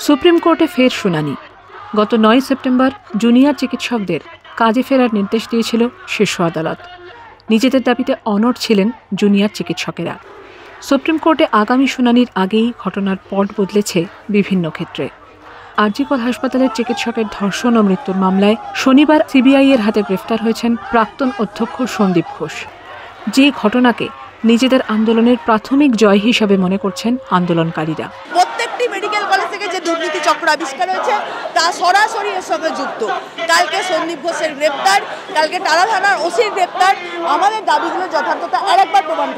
Supreme কোর্টে ফের শুনানি। গত 9 সেপ্টেম্বর জুনিয়র চিকিৎসকদের কাজে ফেরার নির্দেশ দিয়েছিল শীর্ষ আদালত। নিজেদের দাবিতে অনড় ছিলেন জুনিয়র চিকিৎসকেরা। সুপ্রিম কোর্টে আগামী শুনানির আগেই ঘটনার পট বদলেছে বিভিন্ন ক্ষেত্রে। আরজিকর হাসপাতালের চিকিৎসকের ধর্ষণ ও মৃত্যুর মামলায় শনিবার সিবিআই এর হাতে গ্রেফতার হয়েছেন প্রাক্তন অধ্যক্ষ সন্দীপ ঘোষ। যে ঘটনাকে নিজেদের আন্দোলনের প্রাথমিক জয় হিসাবে মনে করছেন আন্দোলনকারীরা। প্রত্যেকটি মেডিকেল কলেজ থেকে যে দুর্নীতি চক্র আবিষ্কার হয়েছে তা সরাসরি এর সঙ্গে যুক্ত। কালকে সন্দীপ ঘোষের গ্রেপ্তার, কালকে টালা থানার ওসির গ্রেপ্তার আমাদের দাবিগুলো যথার্থতা আরেকবার প্রমাণ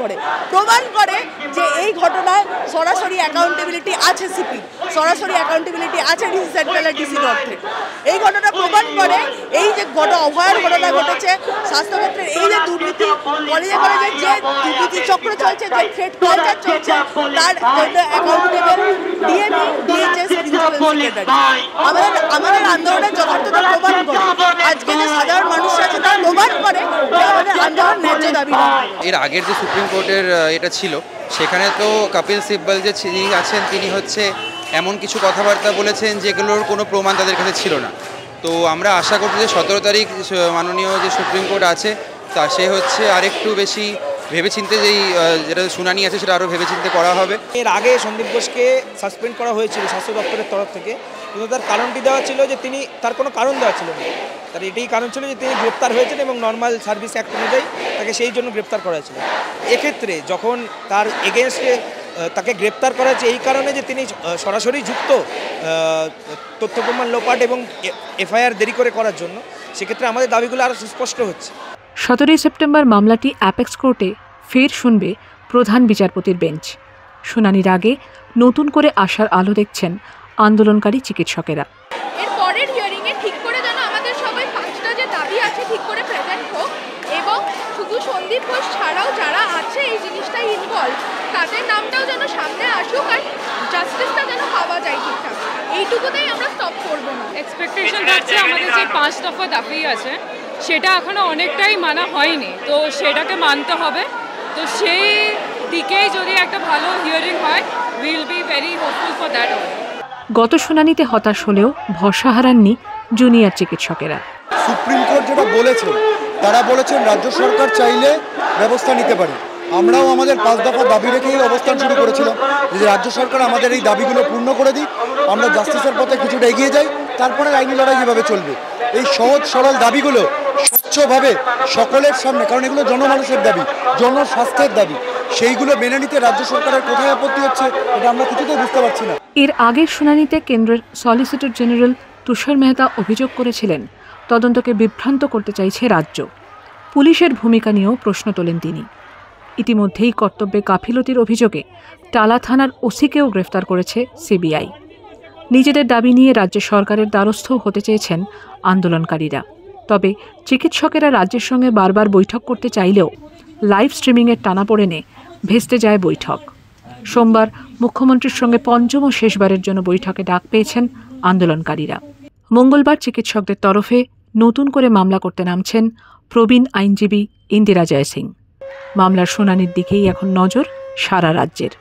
করে যে এই ঘটনায় সরাসরি অ্যাকাউন্টেবিলিটি আছে সিপি, সরাসরি অ্যাকাউন্টেবিলিটি আছে ডিসি সেন্ট্রালের ডিসি অর্থে। এই ঘটনা প্রমাণ করে এই যে অভয়ার ঘটনা ঘটেছে স্বাস্থ্যক্ষেত্রের, এই যে দুর্নীতি কলেজে যে দুর্নীতি চক্র চলছে, যে থ্রেট কালচার চলছে, তার accountable DME, DHS, principal secretary. আমাদের আন্দোলনের যথার্থতা প্রমাণ করে, আজকে যে সাধারণ মানুষরা আছে তারা প্রমাণ করে যে আমাদের আন্দোলন ন্যায্য দাবি না। এর আগের যে সুপ্রিম কোর্টের এটা ছিল সেখানে তো কপিল সিব্বল যে যিনি আছেন তিনি হচ্ছে এমন কিছু কথাবার্তা বলেছেন যেগুলোর কোনো প্রমাণ তাদের কাছে ছিল না। তো আমরা আশা করছি যে 17 তারিখ মাননীয় যে সুপ্রিম কোর্ট আছে তা সে হচ্ছে আরেকটু বেশি ভেবেচিন্তে যেটা শুনানি আছে সেটা আরও ভেবেচিন্তে করা হবে। এর আগে সন্দীপ ঘোষকে সাসপেন্ড করা হয়েছিল স্বাস্থ্য দপ্তরের তরফ থেকে, কিন্তু তার কারণটি দেওয়া ছিল যে তার কোনো কারণ দেওয়া ছিল না। তার এটাই কারণ ছিল যে তিনি গ্রেপ্তার হয়েছেন এবং নর্মাল সার্ভিস অ্যাক্ট অনুযায়ী তাকে সেই জন্য গ্রেপ্তার করা হয়েছিল। এক্ষেত্রে যখন তার এগেনস্টে তাকে গ্রেপ্তার করা হয়েছে এই কারণে যে তিনি সরাসরি যুক্ত তথ্য প্রমাণ লোপাট এবং এফআইআর দেরি করার জন্য, সেক্ষেত্রে আমাদের দাবিগুলো আরও সুস্পষ্ট হচ্ছে। 17 সেপ্টেম্বর মামলাটি অ্যাপেক্স কোর্টে ফের শুনবে প্রধান বিচারপতির বেঞ্চ। শুনানির আগে নতুন করে আশার আলো দেখছেন আন্দোলনকারী চিকিৎসকেরা। এর পরের হিয়ারিংয়ে ঠিক করে যেন আমাদের সবাই 5টা যে দাবি আছে ঠিক করে প্রেজেন্ট হোক, এবং শুধু সন্দীপ ঘোষ ছাড়াও যারা আছে এই জিনিসটাই ইনভলভ তাদের নামটাও যেন সামনে আসুক আর জাস্টিসটা যেন পাওয়া যায় ঠিকঠাক। এইটুকুতেই আমরা স্টপ করবো না। এক্সপেকটেশন থাকছে আমাদের যে 5 দফা দাবি আছে সেটা এখনো অনেকটাই মানা হয়নি, তো সেটাকে মানতে হবে। তো সেই দিকেই যদি একটা ভালো হিয়ারিং হয়, will be very hopeful for that. গত শুনানিতে হতাশ হলেও ভরসা হারাননি জুনিয়র চিকিৎসকেরা। সুপ্রিম কোর্ট যেটা বলেছেন, তারা বলেছেন রাজ্য সরকার চাইলে ব্যবস্থা নিতে পারে। আমরাও আমাদের 5 দফা দাবি রেখেই অবস্থান শুরু করেছিলাম যে রাজ্য সরকার আমাদের এই দাবিগুলো পূর্ণ করে দিক, আমরা জাস্টিসের পথে কিছুটা এগিয়ে যাই, তারপরে আইনি লড়াই কীভাবে চলবে। এই সহজ সরল দাবিগুলো স্বচ্ছভাবে সকলের সামনে, কারণ এগুলো জনমানুষের দাবি, জনস্বাস্থ্যের দাবি, সেইগুলো মেনে নিতে রাজ্য সরকারের কোথায় আপত্তি হচ্ছে এটা আমরা কিছুতেই বুঝতে পারছি না। এর আগের শুনানিতে কেন্দ্রের সলিসিটর জেনারেল তুষার মেহতা অভিযোগ করেছিলেন তদন্তকে বিভ্রান্ত করতে চাইছে রাজ্য। পুলিশের ভূমিকা নিয়েও প্রশ্ন তোলেন তিনি। ইতিমধ্যেই কর্তব্যে গাফিলতির অভিযোগে টালা থানার ওসিকেও গ্রেফতার করেছে সিবিআই। নিজেদের দাবি নিয়ে রাজ্য সরকারের দ্বারস্থ হতে চেয়েছেন আন্দোলনকারীরা। তবে চিকিৎসকেরা রাজ্যের সঙ্গে বারবার বৈঠক করতে চাইলেও লাইভ স্ট্রিমিংয়ের টানাপোড়েনে ভেস্তে যায় বৈঠক। সোমবার মুখ্যমন্ত্রীর সঙ্গে পঞ্চম ও শেষবারের জন্য বৈঠকে ডাক পেয়েছেন আন্দোলনকারীরা। মঙ্গলবার চিকিৎসকদের তরফে নতুন করে মামলা করতে নামছেন প্রবীণ আইনজীবী ইন্দিরা জয়সিং। মামলার শুনানির দিকেই এখন নজর সারা রাজ্যের।